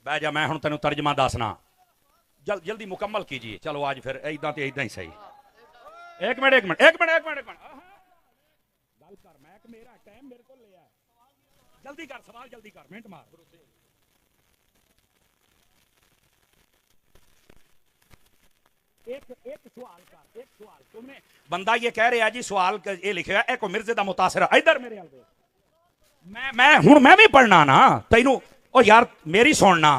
बह जा, मैं हुण तेनू तर्जमा दसना, जल्दी मुकम्मल कीजिए। चलो आज फिर इदा तो इदा ही सही। एक मिनट एक मिनट एक मिनट एक मिनट एक मिनट गल कर, मैं मेरा टाइम मेरे को लिया, जल्दी कर सवाल, जल्दी कर, मिनट मार। एक एक सवाल कर, एक सवाल तुमने बंदा ये कह रहा है जी सवाल ये लिखे एक मिर्जे दा मुतासिर इधर मेरे मैं हुण मैं भी पढ़ना ना तैनू। ओ यार मेरी सुनना,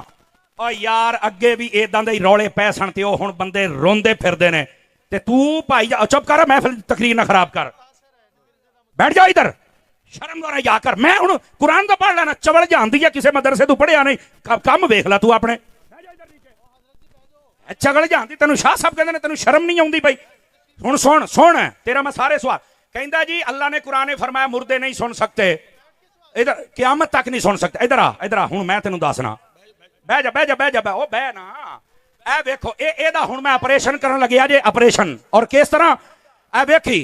ओ यार अगे भी इदां दे रौले पै सन ते ओ हुण बंदे रोंदे फिरदे ने ते तू भाई चुप कर, मैं फिर तकरीर ना खराब कर, बैठ जा इधर, शर्म द्वारा जा कर। मैं हुण कुरान तो पढ़ लेना, चवल जानदी है किसी मदरसे तू पढ़िया नहीं, कम वेख ला तू अपने, चगल जानती तेन शाह साहब कहते तेन शर्म नहीं आती भाई। हुण सुन सुन तेरा मैं सारे सवाल कहता जी अल्लाह ने कुरान ने फरमाया मुर्दे नहीं सुन सकते, इधर क्यामत तक नहीं सुन सकते। इधर आ हुण मैं तेन दसना, बह जा बह जा बह जा बह ओ बह ना। ए वेखो एदा हुण मैं ऑपरेशन करन लग्या जे, ऑपरेशन और किस तरह ए वेखी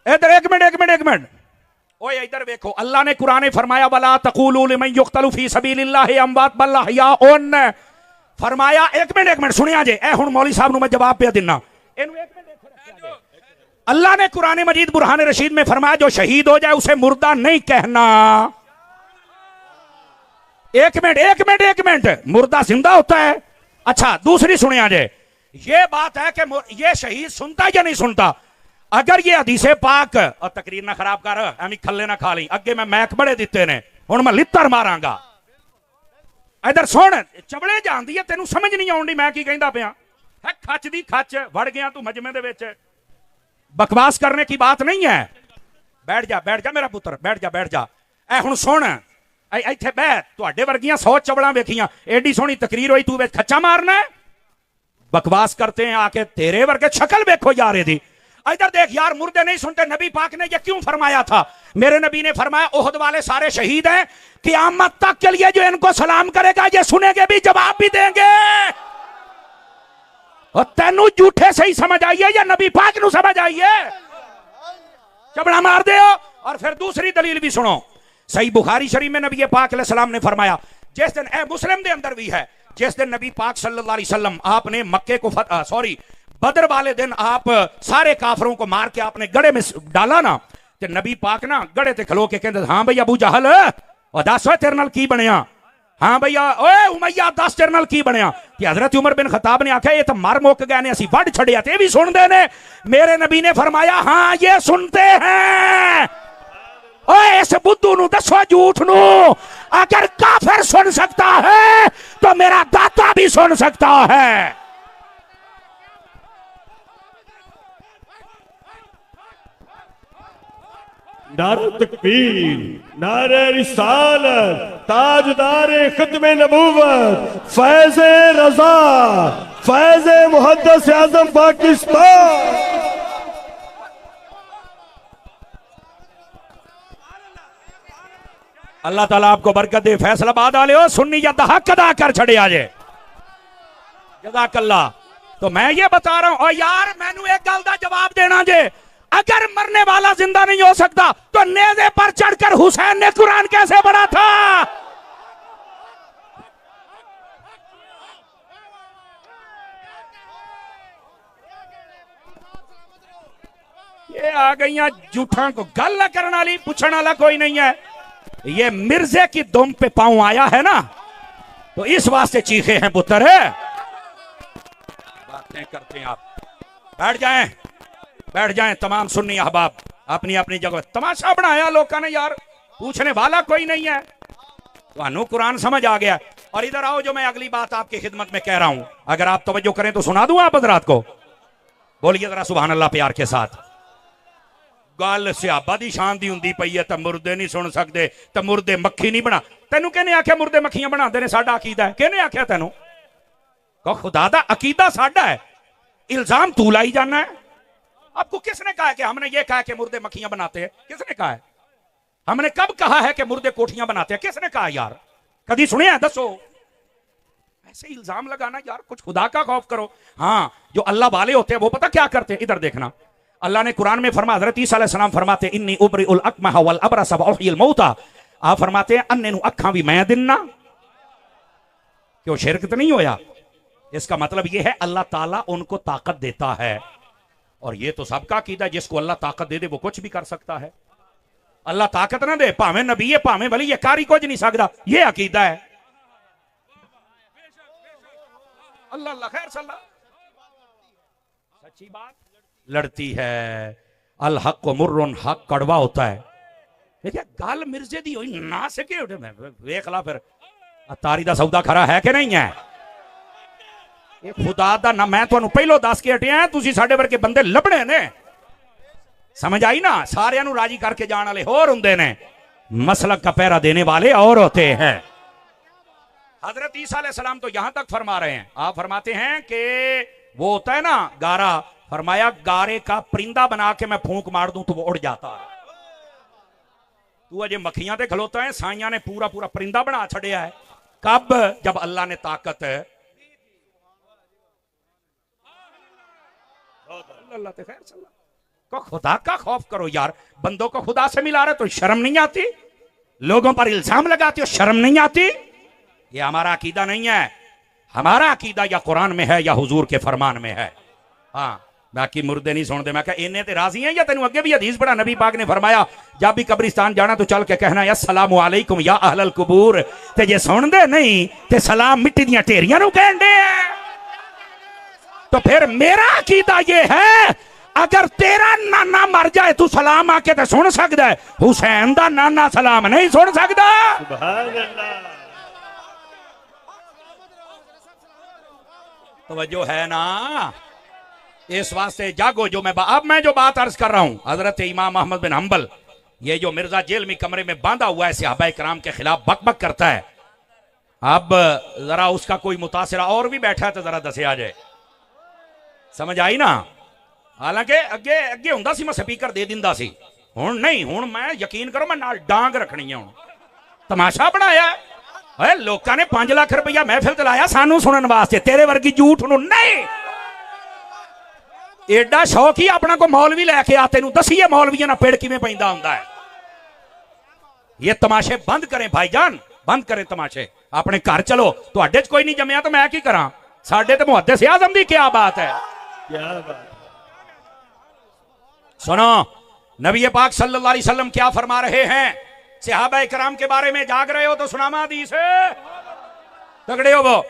इधर एक मिनट एक मिनट एक मिनट ओए इधर वेखो अल्लाह ने कुरान ने फरमाया वला तक़ूलू लिमन युक़तलु फी सबीलिल्लाहि अमवात बल अहयाउन, फरमाया एक मिनट सुनिया जे ए हुण मौली साहब नु मैं जवाब पे देना। अल्लाह ने कुरान मजीद बुरहान रशीद में फरमाया जो शहीद हो जाए उसे मुर्दा नहीं कहना। एक मिनट एक मिनट मुर्दा जिंदा होता है। अच्छा दूसरी सुनिया जे ये बात है कि ये शहीद सुनता या नहीं सुनता। अगर ये हदीसे पाक और तकरीर ना खराब कर, एवं खल्ले ना खा ली, अगे मैं मैक बड़े दिते ने, हुण मैं लित्तर मारांगा। इधर सुन चबड़े जानदी है तेनू समझ नहीं आउंदी मैं की कहंदा पिया है, खच दी खच वड़ गया तू मजमे दे विच, बकवास करने की बात नहीं है। बैठ जा मेरा पुत्र, बैठ जा ए हुण सुन इत्थे बह, तुहाडे वर्गियां 100 चवड़ां वेखियां, एडी सोहनी तकरीर होई तू विच खच्चा मारना है। बकवास करते हैं आके, तेरे वर्गे शक्ल वेखो यार इहदी। इधर देख यार मुर्दे नहीं सुनते, नबी पाक ने ये क्यों फरमाया था? मेरे नबी ने फरमाया ओहद वाले सारे शहीद हैं, क़यामत तक के लिए जो इनको सलाम करेगा ये सुनेंगे भी जवाब भी देंगे। और तेनू झूठे से ही समझ आइए या नबी पाक नू समझ आइए, चबड़ा मार दे। और फिर दूसरी दलील भी सुनो, सही बुखारी शरीफ में नबी पाक अलैहि सलाम ने फरमाया, जिस दिन ए मुस्लिम दे अंदर भी है, जिस दिन नबी पाक सल्लल्लाहु अलैहि वसल्लम आपने मक्के को बदर वाले दिन आप सारे काफरों को मार के आपने गड़े में डाला ना, ते नबी पाक ना गड़े ते खलो के कहते हाँ भैया अबू जहल और दस तेरे नाल की बनया, हाँ भैया ओए उमैया दस तेरे नाल की बनया। कि हजरत उमर बिन खताब ने आख्या ये तो मर मुक गए ने, असी वढ़ छड़िया ते भी सुनते ने। मेरे नबी ने फरमाया हाँ ये सुनते हैं। ओए इस बुद्धू नु दसो झूठ नु, अगर काफिर सुन सकता है तो मेरा दाता भी सुन सकता है। नारे तकबीर, नारे रिसालत, ताजदार खत्मे नबूवत, फैज़े रज़ा, फैज़े मुहद्दिस आज़म पाकिस्तान। अल्लाह ताला आपको बरकत दे, फैसलाबाद वाले हो सुन्नी या हक अदा कर छड़े आजे, जज़ाकल्लाह। तो मैं ये बता रहा हूं, और यार मैनू एक गल दा जवाब देना जे, अगर मरने वाला जिंदा नहीं हो सकता तो नेज़े पर चढ़कर हुसैन ने कुरान कैसे पढ़ा था? ये आ गई झूठा को गल करने वाली, पूछने वाला कोई नहीं है। ये मिर्जे की दुम पे पांव आया है ना, तो इस वास्ते चीखे हैं पुत्र है। बातें करते हैं आप, बैठ जाएं तमाम सुन्नी अहबाब अपनी अपनी जगह। तमाशा बनाया लोगों ने यार, पूछने वाला कोई नहीं है। तो कुरान समझ आ गया। और इधर आओ, जो मैं अगली बात आपकी खिदमत में कह रहा हूं, अगर आप तवज्जो करें तो सुना दूं आप हजरात को। बोलिए जरा सुभान अल्लाह प्यार के साथ। गल सियाबा दी शान दी हुंदी पई है, तो मुर्दे नहीं सुन सकते, तो मुर्दे मक्खी नहीं बना। तेनू कहने आख्या मुर्दे मक्खियां बनाते ने, साडा अकीदा है? कहने आख्या तेनू? कहो खुदा दा अकीदा साडा है, इल्जाम तू लाई जाना है। आपको किसने कहा है कि हमने ये कहा कि मुर्दे मक्खियां बनाते हैं? किसने कहा है? हमने कब कहा है कि मुर्दे कोठियां बनाते हैं? किसने कहा यार? कभी सुने? दसो। ऐसे इल्जाम लगाना यार, कुछ खुदा का खौफ करो। हाँ जो अल्लाह वाले होते हैं वो पता क्या करते हैं? इधर देखना, अल्लाह ने कुरान में फरमाया, हज़रत ईसा अलैहिस्सलाम फरमाते इन्नी उबरिउल अकमह वल अबरस व उहयिल मौता। आप फरमाते हैं अन्ने नु अखां भी मैं दिन्ना, क्यों शिरक तो नहीं होया। इसका मतलब यह है अल्लाह ताला उनको ताकत देता है, और यह तो सबका अकीदा है, जिसको अल्लाह ताकत दे दे वो कुछ भी कर सकता है। अल्लाह ताकत ना दे, भावें नबी है भावें वली, ये कारी कुछ नहीं सकता, ये अकीदा है। अल्लाह अल्लाह खैर सल्ला। सच्ची बात लड़ती है। अल हक मुर्रुन, हक कड़वा होता है। देखिए गल मिर्जे दी होई ना सके उठे मैं वेख ला फिर तारी दा सौदा खरा है कि नहीं है। ये खुदा दा ना मैं तुहानू पहलो दस के हटिया, तुसी साडे वर्गे बंदे लभणे ने, समझ आई ना। सारियां नू राजी करके जाने वाले होर हुंदे ने, मसलक का पहरा देने वाले और होते हैं। हजरत ईसा अलैहिस्सलाम तो यहां तक फरमा रहे हैं, आप फरमाते हैं कि वो होता है ना गारा, फरमाया गारे का परिंदा बना के मैं फूंक मार दूं तो वो उड़ जाता है। तू अजे मक्खियां ते खलोता है, साइयां ने पूरा पूरा परिंदा बना छड़िया है। कब? जब अल्लाह ने ताकत अल्लाह ते खैर को खुदा का खौफ करो यार। बंदों को खुदा से मिला रहे तो शर्म नहीं आती? लोगों पर इल्जाम लगाते हो, शर्म नहीं आती? ये हमारा अकीदा नहीं है। हमारा अकीदा या कुरान में है या हुजूर के फरमान में है। हाँ बाकी मुर्दे नहीं सुनते। मैं कहा इन्हें ते राजी हैं या तेन अगे भी हदीस पढ़ा, नबी पाक ने फरमाया जब भी कब्रिस्तान जाना तो चल के कहना अस्सलामु अलैकुम या अहलल कुबूर, ते जे सुनदे नहीं ते सलाम मिट्टी दियां ढेरियां नूं कहंदे हैं। तो फिर मेरा अकीदा ये है अगर तेरा नाना मर जाए तू सलाम आके तो सुन सकता है, हुसैन दा नाना सलाम नहीं सुन सकता। सुभान अल्लाह। तवज्जो है ना। इस वास्ते जागो। जो अब मैं जो बात अर्ज कर रहा हूं, हजरत इमाम अहमद बिन हंबल ये जो मिर्जा जेल में कमरे में बांधा हुआ है सहाबाए किराम के खिलाफ बक बक करता है, अब जरा उसका कोई मुतासिरा और भी बैठा है तो जरा दसे आ जाए। समझ आई ना। हालांकि अगे अगे हुंदा सी मैं स्पीकर दे दिंदा सी, हुण नहीं। हुण मैं यकीन करो मैं नाल डांग रखनी है। हुण तमाशा बनाया है लोगों ने 5 लाख रुपया महफिल चलाया सानू सुनने वास्ते, तेरे वर्गी झूठ नूं नहीं। एडा शौक ही अपना को मौलवी लैके आ, तेनू दसीए मौलवियां ना पेड़ किवें पैंदा हुंदा है। ये तमाशे बंद करें भाईजान, बंद करें तमाशे। अपने घर चलो। तुहाडे च कोई नहीं जम्मिया तो मैं की करा। साडे ते मुहद्दिस आज़म दी क्या बात है। क्या बात। सुनो नबी पाक सल्लल्लाहु अलैहि वसल्लम क्या फरमा रहे हैं सहाबाए किराम के बारे में। जाग रहे हो तो सुनामा हदीस तगड़े हो। वो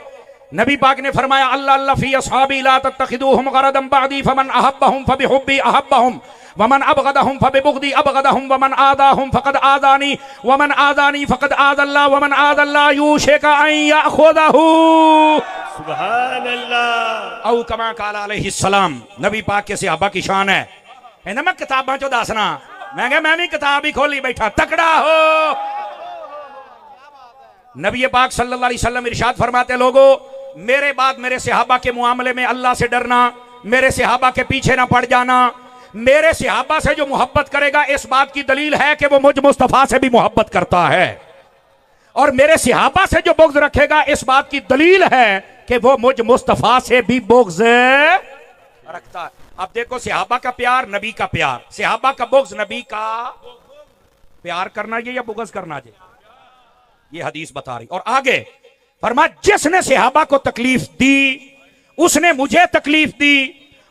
नबी पाक ने फरमाया अल्लाह अल्लाह फी अस्हाबी ला तत्तखिदूहुम गरदम बअदी फमन अहब्बहुम फबिहुब्बी अहब्बहुम वमन अबगदहुम फबिबुगदी अबगदहुम वमन आदाहुम फकद आदानी वमन आदानी फकद आदल्लाह वमन आदल्लाह यूशिका अन याखुदहू। सुभान अल्लाह। औ कमा काला अलैहि सलाम। नबी पाक के सहाबा की शान है। कहना मैं किताबां चो दसना, मैं कहा मैं भी किताब ही खोली बैठा। तकड़ा हो। नबी पाक सल्लल्लाहु अलैहि वसल्लम इरशाद फरमाते लोगों मेरे बाद मेरे सहाबा के मुआमले में अल्लाह से डरना, मेरे सहाबा के पीछे ना पड़ जाना। मेरे सहाबा से जो मोहब्बत करेगा इस बात की दलील है कि वो मुझ मुस्तफा से भी मोहब्बत करता है, और मेरे सहाबा से जो बुग़्ज़ रखेगा इस बात की दलील है कि वो मुझ मुस्तफा से भी बुग़्ज़ रखता है। अब देखो सहाबा का प्यार नबी का प्यार, सहाबा का बुग़्ज़ नबी का प्यार करना ये या बुग़्ज़ करना ये, ये हदीस बता रही। और आगे फरमा जिसने सहाबा को तकलीफ दी उसने मुझे तकलीफ दी,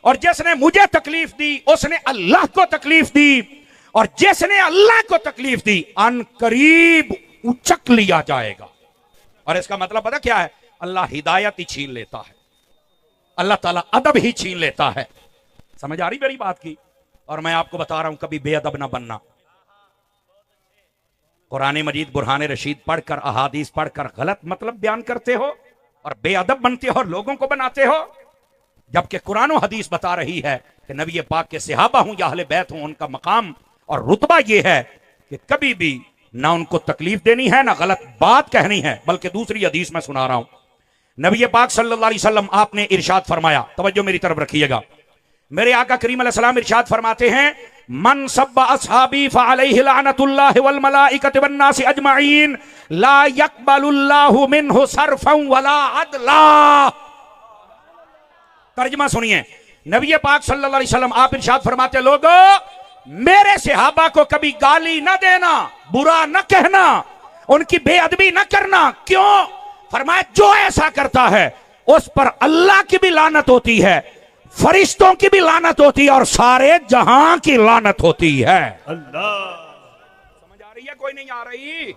और जिसने मुझे तकलीफ दी उसने अल्लाह को तकलीफ दी, और जिसने अल्लाह को तकलीफ दी अन करीब उचक लिया जाएगा। और इसका मतलब पता क्या है? अल्लाह हिदायत ही छीन लेता है, अल्लाह ताला अदब ही छीन लेता है। समझ आ रही मेरी बात की? और मैं आपको बता रहा हूं कभी बेअदब ना बनना। कुरान मजीद बुरहान रशीद पढ़कर अहादीस पढ़कर गलत मतलब बयान करते हो और बेअदब बनते हो और लोगों को बनाते हो, जबकि कुरान और हदीस बता रही है कि नबी पाक के सहाबा हूं या अहले बैत हूं, उनका मकाम और रुतबा यह है कि कभी भी ना उनको तकलीफ देनी है ना गलत बात कहनी है। बल्कि दूसरी हदीस में सुना रहा हूं, नबी पाक सल्लल्लाहु अलैहि वसल्लम आपने इरशाद फरमाया, तवज्जो मेरी तरफ रखिएगा। मेरे आका करीम अलैहिस्सलाम इरशाद फरमाते हैं मन सब्बा अस्हाबी फअलैहि लानतुल्लाहि वल मलाइकति वन नासि अजमईन ला यक़बलुल्लाहु मिन्हु सर्फन वला अदला। तर्जुमा सुनिए, नबी पाक सल्लल्लाहु अलैहि वसल्लम आप इरशाद फरमाते लोगो मेरे सहाबा को कभी गाली न देना, बुरा न कहना, उनकी बेअदबी न करना। क्यों? फरमाया जो ऐसा करता है उस पर अल्लाह की भी लानत होती है, फरिश्तों की भी लानत होती है और सारे जहां की लानत होती है। अल्लाह, समझ आ रही है कोई नहीं आ रही?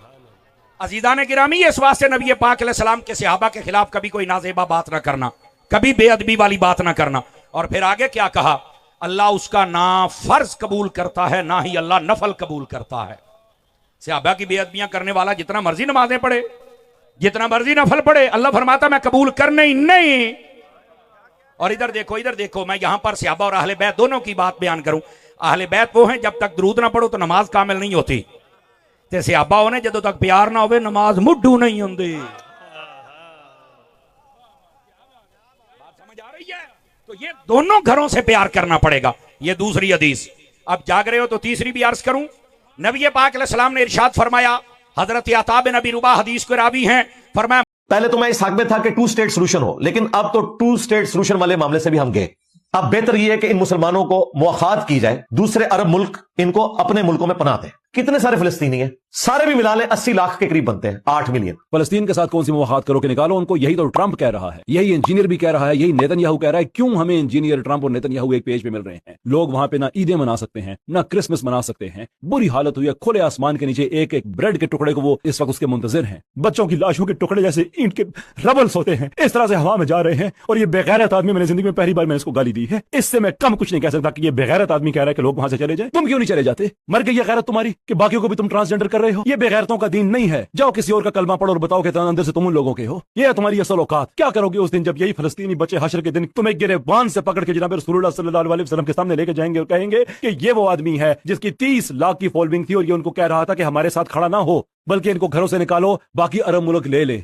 अजीज़ान गिरामी, इस वास्ते नबी पाक अलैहिस्सलाम के सहाबा के खिलाफ कभी कोई नाजेबा बात ना करना, कभी बेअदबी वाली बात ना करना। और फिर आगे क्या कहा, अल्लाह उसका ना फर्ज कबूल करता है ना ही अल्लाह नफल कबूल करता है। सहाबा की बेअदबियां करने वाला जितना मर्जी नमाजें पढ़े, जितना मर्जी नफल पढ़े, अल्लाह फरमाता मैं कबूल करने ही नहीं। और इधर देखो, मैं यहां पर सहाबा और अहले बैत दोनों की बात बयान करूं। अहले बैत वो हैं जब तक दरूद ना पढ़ो तो नमाज कामिल नहीं होती, ते सहाबा होने जदों तक प्यार ना होवे नमाज मुड्ढू नहीं होंदी। बात समझ आ रही है? तो ये दोनों घरों से प्यार करना पड़ेगा। ये दूसरी हदीस। अब जाग रहे हो तो तीसरी भी अर्ज करूं। नबी पाक अलैहिस्सलाम ने इरशाद फरमाया, हजरत अता बिन अबी रुबा हदीस के रावी हैं, फरमाया पहले तो मैं इस हक में था कि 2 स्टेट सोल्यूशन हो, लेकिन अब तो 2 स्टेट सोल्यूशन वाले मामले से भी हम गए। अब बेहतर यह है कि इन मुसलमानों को मुआखात की जाए, दूसरे अरब मुल्क इनको अपने मुल्कों में पनाह दें। कितने सारे फिलिस्तीनी हैं, सारे भी मिला लें 80 लाख के करीब बनते हैं, 8 मिलियन। फलस्तीन के साथ कौन सी मुवाखात करो कि निकालो उनको, यही तो ट्रंप कह रहा है, यही इंजीनियर भी कह रहा है, यही नेतन्याहू कह रहा है। क्यों हमें इंजीनियर ट्रंप और नेतन्याहू एक पेज पे मिल रहे हैं? लोग वहां पे ना ईदें मना सकते हैं ना क्रिसमस मना सकते हैं। बुरी हालत हुई है, खुले आसमान के नीचे एक एक ब्रेड के टुकड़े को वो इस वक्त उसके मुंतजिर हैं। बच्चों की लाशों के टुकड़े जैसे ईंट के रबल्स होते हैं, इस तरह से हवा में जा रहे हैं। और ये बेगैरत आदमी, मैंने जिंदगी में पहली बार मैंने इसको गाली दी है, इससे मैं कम कुछ नहीं कह सकता कि ये बेगैरत आदमी कह रहा है कि लोग वहां से चले जाए। तुम क्यों नहीं चले जाते? मर गई है गैरत तुम्हारी कि बाकियों को भी तुम ट्रांसजेंडर कर रहे हो? ये बेगैरतों का दीन नहीं है। जाओ किसी और का कलमा पढ़ो और बताओ कि अंदर से तुम उन लोगों के हो। ये है तुम्हारी असल औकात। क्या करोगे उस दिन जब यही फलस्तीनी बच्चे हशर के दिन तुम्हें गिरबान से पकड़ के जनाब रसूलुल्लाह सल्लल्लाहु अलैहि वसल्लम के सामने लेके जाएंगे और कहेंगे कि ये वो आदमी है जिसकी 30 लाख की फॉलोइंग थी और ये उनको कह रहा था कि हमारे साथ खड़ा ना हो, बल्कि इनको घरों से निकालो, बाकी अरब मुल्क ले ले।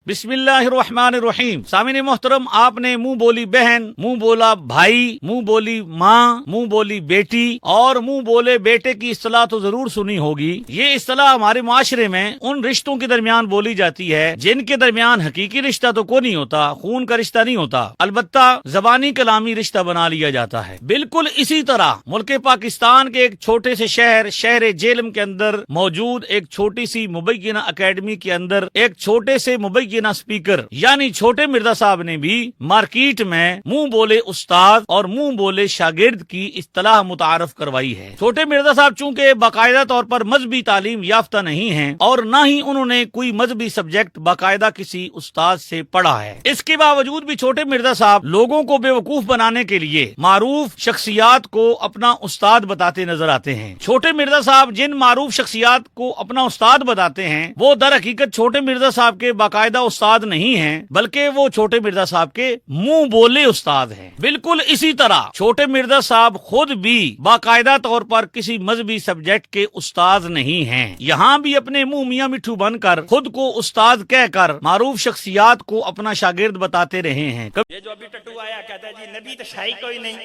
बिस्मिल्लाहिर्रहमानिर्रहीम। सामिन मोहतरम, आपने मुंह बोली बहन, मुंह बोला भाई, मुंह बोली माँ, मुंह बोली बेटी और मुंह बोले बेटे की इस्तिलाह तो जरूर सुनी होगी। ये इस्तिलाह हमारे माशरे में उन रिश्तों के दरमियान बोली जाती है जिनके दरमियान हकीकी रिश्ता तो कोई नहीं होता, खून का रिश्ता नहीं होता, अलबत्ता जबानी कलामी रिश्ता बना लिया जाता है। बिल्कुल इसी तरह मुल्क पाकिस्तान के एक छोटे से शहर जेलम के अंदर मौजूद एक छोटी सी मुबैयना अकेडमी के अंदर एक छोटे से मुबैयना स्पीकर यानी छोटे मिर्जा साहब ने भी मार्केट में मुंह बोले उस्ताद और मुंह बोले शागिर्द की इस्तिलाह मुतारफ करवाई है। छोटे मिर्जा साहब चूंकि बाकायदा तौर पर मजहबी तालीम याफ्ता नहीं हैं और न ही उन्होंने कोई मजहबी सब्जेक्ट बाकायदा किसी उस्ताद से पढ़ा है, इसके बावजूद भी छोटे मिर्जा साहब लोगों को बेवकूफ बनाने के लिए मारूफ शख्सियात को अपना उस्ताद बताते नजर आते हैं। छोटे मिर्जा साहब जिन मारूफ शख्सियात को अपना उस्ताद बताते हैं वो दर हकीकत छोटे मिर्जा साहब के बाकायदा उस्ताद नहीं हैं, बल्कि वो छोटे मिर्जा साहब के मुंह बोले उस्ताद हैं। बिल्कुल इसी तरह छोटे मिर्जा साहब खुद भी बाकायदा तौर पर किसी मजहबी सब्जेक्ट के उस्ताद नहीं हैं। यहाँ भी अपने मुंह मियाँ मिठू बनकर खुद को उस्ताद कहकर मारूफ शख्सियात को अपना शागिर्द बताते रहे हैं। ये जो अभी टट्टू आया कहता है जी नबी तो शाही कोई नहीं,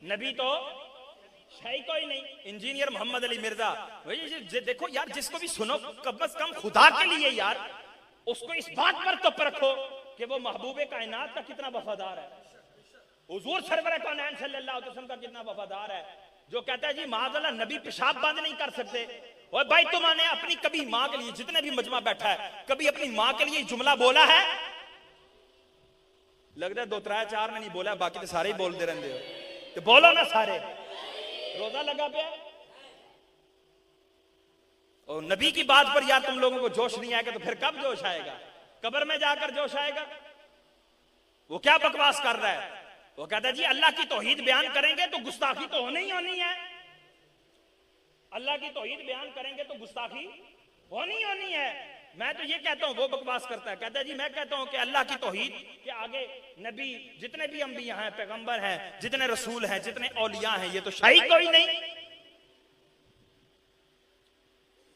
नबी तो शाही कोई नहीं, इंजीनियर मोहम्मद अली मिर्जा। देखो यार, जिसको भी सुनो कम से कम खुदा के लिए यार उसको इस बात पर तो रखो कि वो महबूबे कायनात का कितना वफादार है, हुजूर सरवर कायनात सल्लल्लाहु अलैहि वसल्लम का कितना वफादार है, जो कहता है जी माज़अल्लाह नबी पेशाब बंद नहीं कर सकते। और भाई तुमने अपनी कभी माँ के लिए, जितने भी मजमा बैठा है, कभी अपनी माँ के लिए जुमला बोला है? लगता है 2-3-4 ने नहीं बोला, बाकी तो सारे ही बोलते रहते हो। तो बोलो ना सारे, रोजा लगा पे और नबी की बात पर यार तुम लोगों को जोश नहीं आएगा तो फिर कब जोश आएगा? कब्र में जाकर जोश आएगा। वो क्या बकवास कर रहा है? वो कहता है जी अल्लाह की तौहीद बयान करेंगे तो गुस्ताखी तो होनी ही होनी है, अल्लाह की तौहीद बयान करेंगे तो गुस्ताखी होनी ही होनी है। मैं तो ये कहता हूं, वो बकवास करता है, कहता है जी मैं कहता हूं कि अल्लाह की तौहीद के आगे नबी जितने भी अंबिया हैं, पैगंबर हैं, जितने रसूल हैं, जितने औलिया हैं, ये तो शाही कोई नहीं।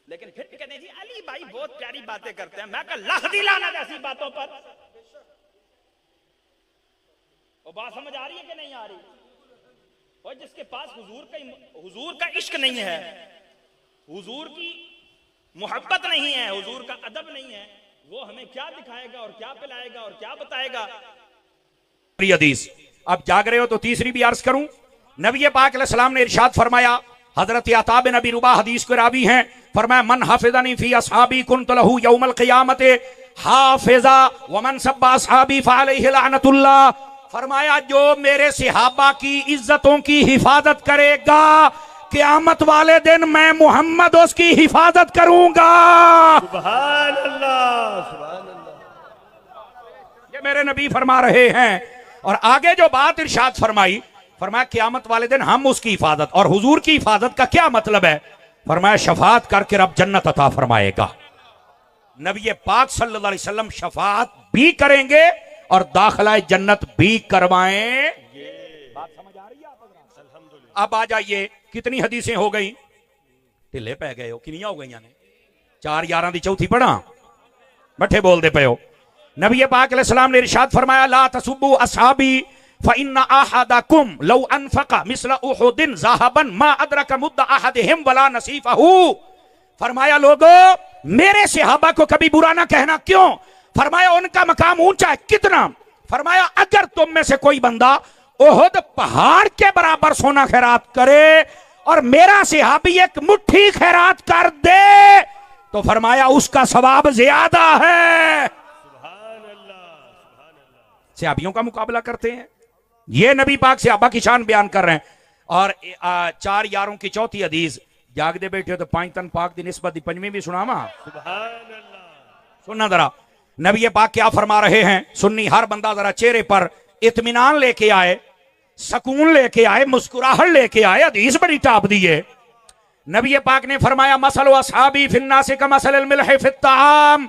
लेकिन फिर कहते हैं जी अली भाई बहुत प्यारी बातें करते हैं। मैं कहा लाख दिलाना ऐसी बातों पर। और बात समझ आ रही है कि नहीं आ रही? और जिसके पास हुजूर का इश्क नहीं है, हुजूर की मोहब्बत नहीं है, हुजूर का अदब नहीं है, वो हमें क्या दिखाएगा और क्या पिलाएगा और क्या बताएगा? हदीस। अब जाग रहे हो तो तीसरी भी अर्ज करूं। नबी पाक अलैहिस्सलाम ने इरशाद फरमाया, हजरत अता बिन अबी रुबा हदीस के रावी हैं, फरमाया मन हाफिज़नी फी असहाबी कुन्त लहू यौमल क़ियामत हाफिज़ा व मन सब्बा असहाबी फअलैहि लअनतुल्लाह। फरमाया जो मेरे सहाबा की इज्जतों की हिफाजत करेगा, क़यामत वाले दिन मैं मोहम्मद उसकी हिफाजत करूंगा। सुभान अल्लाह, सुभान अल्लाह। ये मेरे नबी फरमा रहे हैं। और आगे जो बात इरशाद फरमाई, फरमाया क़यामत वाले दिन हम उसकी हिफाजत। और हुजूर की हिफाजत का क्या मतलब है? फरमाया शफात करके रब जन्नत अता फरमाएगा। नबी पाक सल्लल्लाहु अलैहि वसल्लम शफात भी करेंगे और दाखिला जन्नत भी करवाएं। बात समझ आ रही है आप? अब आ जाइए, कितनी हदीसें हो गई? ढिले पै गए हो, किनिया हो गई ने? 4 11 दी चौथी पढ़ा, बठे बोलते पे हो। नबी पाक अलैहिस्सलाम ने इरशाद फरमाया ला तसुब्बु असहाबी फइन्ना अहदकुम लौ अनफक़ा मिस्ला उहुदिन ज़हबन मा अदरका मुद्दा अहदिहिम वला नसीफहू। फरमाया लोगों, मेरे सहाबा को कभी बुरा ना कहना। क्यों? फरमाया उनका मकाम ऊंचा है। कितना? फरमाया अगर तुम में से कोई बंदा ओहद पहाड़ के बराबर सोना खैरात करे और मेरा सहाबी एक मुट्ठी खैरात कर दे, तो फरमाया उसका सवाब ज्यादा है। सहाबियों का मुकाबला करते हैं। ये नबी पाक सहाबा की शान बयान कर रहे हैं। और 4 यारों की चौथी हदीस, जागदे बैठे हो तो 5 तन पाक दी निस्बत दी पंजवीं भी सुनावा। सुनना जरा, नबी पाक क्या फरमा रहे हैं। सुन्नी हर बंदा जरा चेहरे पर इत्मीनान लेके आए, सुकून लेके आए, मुस्कुराहट लेके आए। हदीस बड़ी टाप दी है। नबी पाक ने फरमाया मसलु असहाबी फिन्नास का मसलिल मिल्ह फित्ताम।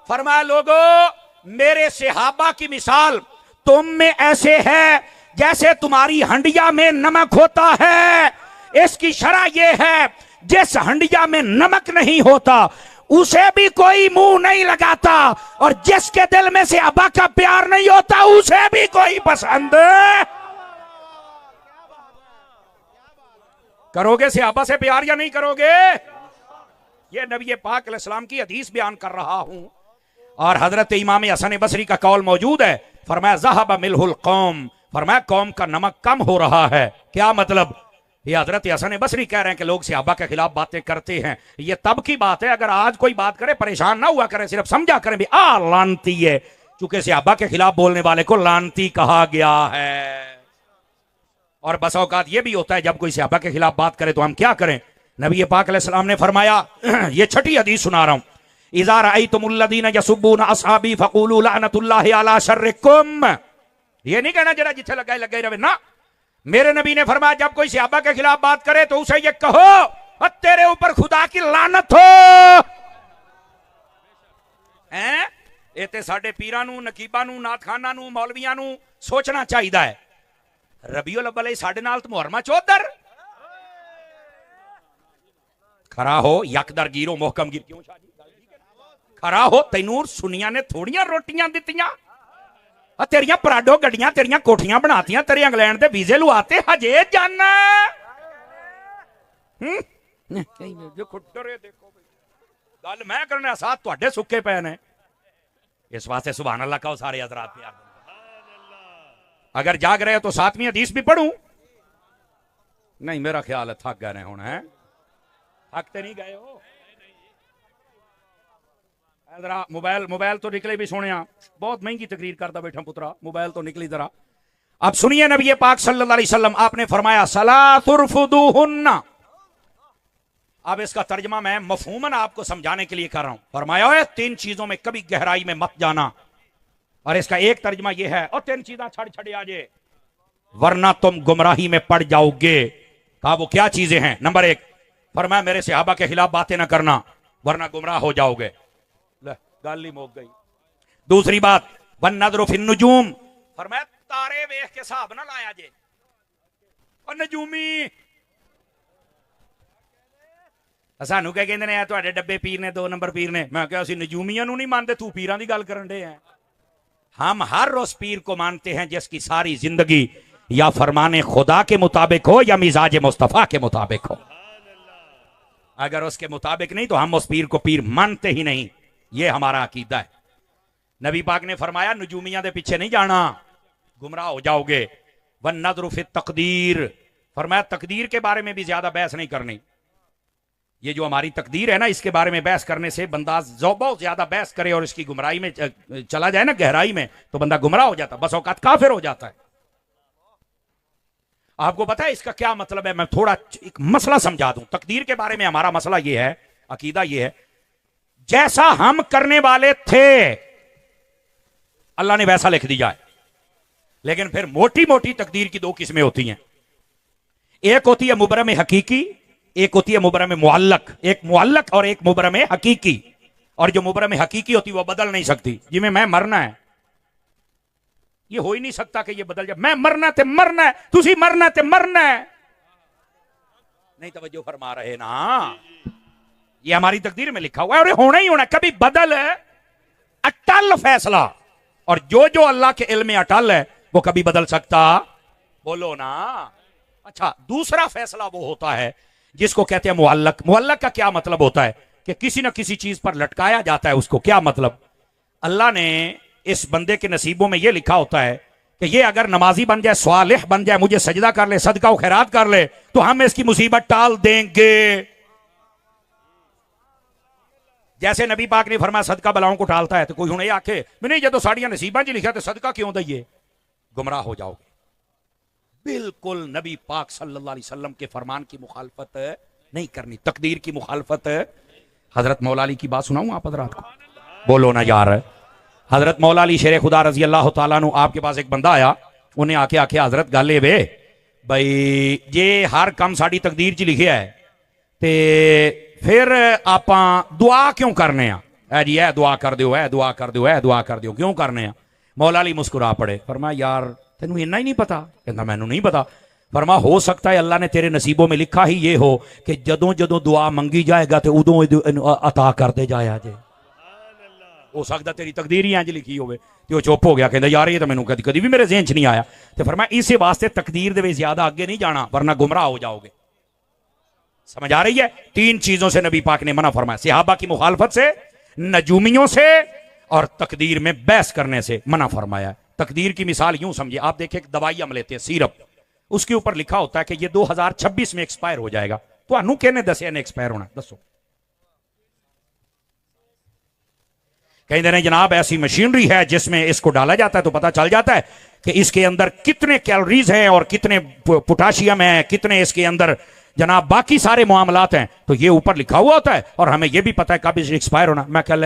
फरमाया लोगों, मेरे सहाबा की मिसाल तुम में ऐसे है जैसे तुम्हारी हंडिया में नमक होता है। इसकी शरह यह है, जिस हंडिया में नमक नहीं होता उसे भी कोई मुंह नहीं लगाता, और जिसके दिल में से अबा का प्यार नहीं होता उसे भी कोई पसंद। करोगे सहाबा से प्यार या नहीं करोगे? ये नबी पाक अलैहिस्सलाम की हदीस बयान कर रहा हूं। और हजरत इमाम हसन बसरी का कौल मौजूद है। फरमाया ज़हब मिलहुल कौम, फरमाया कौम का नमक कम हो रहा है। क्या मतलब? ये हजरत हसन बसरी कह रहे हैं कि लोग सहाबा के खिलाफ बातें करते हैं। ये तब की बात है, अगर आज कोई बात करे परेशान ना हुआ करें, सिर्फ समझा करें भी लानती है, चूंकि सहाबा के खिलाफ बोलने वाले को लानती कहा गया है। और बस औकात ये भी होता है जब कोई सहाबा के खिलाफ बात करे तो हम क्या करें। नबी पाक अलैहिस्सलाम ने फरमाया, ये छठी हदीस सुना रहा हूं, इज़ा रअयतुमुल्लज़ीना यसुब्बूना असहाबी फक़ूलू लअनतुल्लाहि अला शर्रिकुम। ये नहीं कहना जरा जिथे लगे रहे ना। मेरे नबी ने फरमाया जब कोई सहाबा के खिलाफ बात करे तो उसे ये कहो तेरे ऊपर खुदा की लानत हो। हैं? ये ते साडे पीरां नूं, नकीबां नूं, नाथखानां नूं, मौलवियां नूं सोचना चाहिए है। रबीउल अव्वल साडे नाल तो मुहर्रमा चौधर खरा हो, यकदर गिरो मोहकम गिर। क्यों शादी खरा हो, तैनूर सुनिया ने थोड़ियां रोटियां दित्तियां, तेरियां पराडो गड्डियां, तेरियां कोठियां बनातियां, तेरे इंग्लैंड दे वीजे लुआते, हजे जाना। गल मैं करना साथ तुहाडे सुक्के पे ने। इस वास्ते सुभान अल्लाह कहो सारे हजरात प्यार। अगर जाग रहे हो तो 7वीं हदीस भी पढ़ूं? नहीं, मेरा ख्याल है थक गए हुण। है थकते नहीं गए हो? जरा मोबाइल तो निकले भी सुनिया, बहुत महंगी तकरीर करता बैठा पुत्रा, मोबाइल तो निकली जरा। अब सुनिए नबी पाक सल्लल्लाहु अलैहि वसल्लम आपने फरमाया सलातुरफुदुहुन्ना। अब इसका तर्जमा मैं मफहूमन आपको समझाने के लिए कर रहा हूं। फरमाया 3 चीजों में कभी गहराई में मत जाना। और इसका एक तर्जमा यह है, और 3 चीजें छड़ आजे वरना तुम गुमराही में पड़ जाओगे। कहा वो क्या चीजें हैं? नंबर 1 फरमाया मेरे सहाबा के खिलाफ बातें ना करना वरना गुमराह हो जाओगे। गल ही मोक गई। दूसरी बात वन नज़रु फिन नुजूम, फरमाया तारे वेख के हिसाब ना लाया जे। और नजूमी सानू क्या कहते हैं, तुहाडे डब्बे पीर ने 2 नंबर पीर ने। मैं क्या नजूमियां नहीं मानते, तू पीरां दी गल करन दे हैं। हम हर उस पीर को मानते हैं जिसकी सारी जिंदगी या फरमाने खुदा के मुताबिक हो या मिजाज मुस्तफा के मुताबिक हो। अगर उसके मुताबिक नहीं तो हम उस पीर को पीर मानते ही नहीं। ये हमारा अकीदा है। नबी पाक ने फरमाया नजूमिया दे पीछे नहीं जाना, गुमराह हो जाओगे। वन नज़रु फित तकदीर, फरमाया तकदीर के बारे में भी ज्यादा बहस नहीं करनी। ये जो हमारी तकदीर है ना, इसके बारे में बहस करने से बंदा जो बहुत ज्यादा बहस करे और इसकी गुमराही में चला जाए ना, गहराई में, तो बंदा गुमराह हो जाता, बस औकात काफिर हो जाता है। आपको पता है इसका क्या मतलब है? मैं थोड़ा एक मसला समझा दूं। तकदीर के बारे में हमारा मसला यह है, अकीदा यह है, जैसा हम करने वाले थे अल्लाह ने वैसा लिख दिया है। लेकिन फिर मोटी मोटी तकदीर की दो किस्में होती हैं। एक होती है मुबरम हकीकी, एक होती है मुबरम मुअल्लक। एक मुअल्लक और एक मुबरम हकीकी। और जो मुबरम हकीकी होती है वो बदल नहीं सकती। जिसमें मैं मरना है, ये हो ही नहीं सकता कि ये बदल जाए। मैं मरना ते मरना है, तुसी मरना ते मरना है। नहीं तवज्जो फरमा रहे ना? ये हमारी तकदीर में लिखा हुआ है और होना ही होना, कभी बदल है। अटल फैसला। और जो जो अल्लाह के इल्म में अटल है वो कभी बदल सकता? बोलो ना। अच्छा, दूसरा फैसला वो होता है जिसको कहते हैं मुअल्लक। मुअल्लक का क्या मतलब होता है? कि किसी ना किसी चीज पर लटकाया जाता है उसको। क्या मतलब? अल्लाह ने इस बंदे के नसीबों में यह लिखा होता है कि ये अगर नमाजी बन जाए, स्वालिह बन जाए, मुझे सजदा कर ले, सदका व खैरात कर ले, तो हम इसकी मुसीबत टाल देंगे। जैसे नबी पाक ने फरमाया सदका बलाओं को टालता है। तो कोई हुणे आखे नहीं, जो तो साड़ियां नसीबा जी लिखा तो सदका क्यों दइए? गुमराह हो जाओगे। बिल्कुल नबी पाक सल्लल्लाहु अलैहि वसल्लम के फरमान की मुखालफत नहीं करनी, तकदीर की मुखालफत। हजरत मौला अली की बात सुनाऊं आप हजरात को? बोलो ना यार। हजरत मौला अली शेर खुदा रजी अल्लाह तआला अन्हु, आपके पास एक बंदा आया, उन्हें आके आखे हजरत गल वे भाई जे हर काम साड़ी तकदीर च लिखिया है ते फिर आप दुआ क्यों करने आ जी? है दुआ कर दो, है दुआ कर दो, है दुआ कर दो, क्यों करने आ? मौला अली मुस्कुरा पड़े। फरमाया यार तेनू इन्ना ही नहीं पता? कहता मैनू नहीं पता। फरमा हो सकता है अल्लाह ने तेरे नसीबों में लिखा ही ये हो कि जदों जदों दुआ मंगी जाएगा तो उदों अता करते जाया जे। हो सकता तेरी तकदीर ही इंज लिखी होवे। ते वो चुप हो गया, कहता यार ये तो मैनू कदी भी मेरे ज़हन च नहीं आया। तो फरमाया इस वास्ते तकदीर दे ज्यादा आगे नहीं जाना, वरना गुमराह हो जाओगे। समझ आ रही है? तीन चीजों से नबी पाक ने मना फरमाया, सहाबा की मुखालफत से, नजूमियों से, और तकदीर में बहस करने से मना फरमाया। तकदीर की मिसाल यूं समझिए, आप देखिए एक दवाई हम लेते हैं सिरप, उसके ऊपर लिखा होता है कि ये 2026 में एक्सपायर हो जाएगा। तो अनु कहने दसे ने एक्सपायर होना? दसो। कहते हैं जनाब ऐसी मशीनरी है जिसमें इसको डाला जाता है तो पता चल जाता है कि इसके अंदर कितने कैलोरीज हैं और कितने पोटाशियम है, कितने इसके अंदर जनाब बाकी सारे मामलात हैं। तो ये ऊपर लिखा हुआ होता है और हमें ये भी पता है कब एक्सपायर होना। मैं कल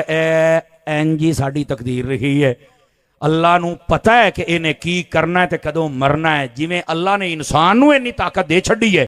एन जी साड़ी तकदीर रही है, अल्लाह नू पता है कि इन्हें की करना है ते कदों मरना है। जिवें अल्लाह ने इंसान नू इन्नी ताकत दे छड़ी है,